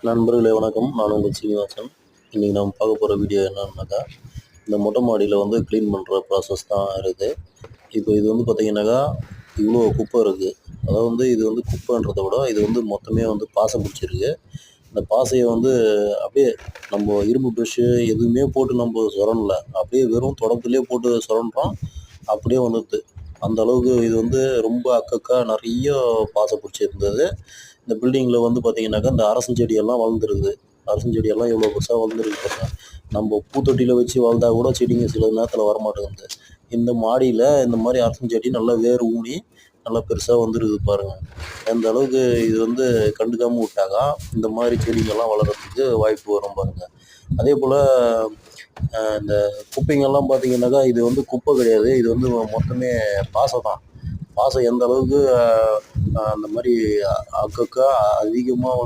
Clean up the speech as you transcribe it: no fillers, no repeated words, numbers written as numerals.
நண்பர்களே வணக்கம். நான் உங்கள் சீனிவாசன். இன்றைக்கி நம்ம பார்க்க போகிற வீடியோ என்னன்னாக்கா, இந்த மொட்டை மாடியில் வந்து க்ளீன் பண்ணுற ப்ராசஸ் தான் இருக்குது. இப்போ இது வந்து பார்த்திங்கனாக்கா, இவ்வளோ குப்பை இருக்குது. அதாவது வந்து இது வந்து குப்பைன்றத விட இது வந்து மொத்தமே வந்து பாசம் பிடிச்சிருக்கு. இந்த பாசையை வந்து அப்படியே நம்ம இரும்பு ப்ரஷ்ஷு எதுவுமே போட்டு நம்ம சொரண்டல. அப்படியே வெறும் தொடப்பத்திலே போட்டு சொரண்டுறோம். அப்படியே வந்துடுது. அந்த அளவுக்கு இது வந்து ரொம்ப அக்கக்கா நிறைய பாசம் பிடிச்சிருந்தது. இந்த பில்டிங்கில் வந்து பார்த்திங்கனாக்கா, இந்த அரசன் செடியெல்லாம் வளர்ந்துருக்குது. அரசன் செடியெல்லாம் எவ்வளோ பெருசாக வளர்ந்துருக்கு பாருங்க. நம்ம பூத்தொட்டியில் வச்சு வளர்த்தா கூட செடிங்க சில நேரத்தில் வரமாட்டேங்குது. இந்த மாடியில் இந்த மாதிரி அரசன் செடி நல்லா வேர் ஊனி நல்லா பெருசாக வந்துருக்குது பாருங்கள். அந்த அளவுக்கு இது வந்து கண்டுக்காமல் விட்டாக்கா இந்த மாதிரி செடிங்கெல்லாம் வளர்கிறதுக்கு வாய்ப்பு வரும் பாருங்கள். அதே போல் இந்த குப்பைங்கள்லாம் பார்த்திங்கனாக்கா, இது வந்து குப்பை கிடையாது. இது வந்து மொத்தமே பாசம் தான். பாசம் எந்த அளவுக்கு அந்த மாதிரி அக்கக்கா அதிகமாக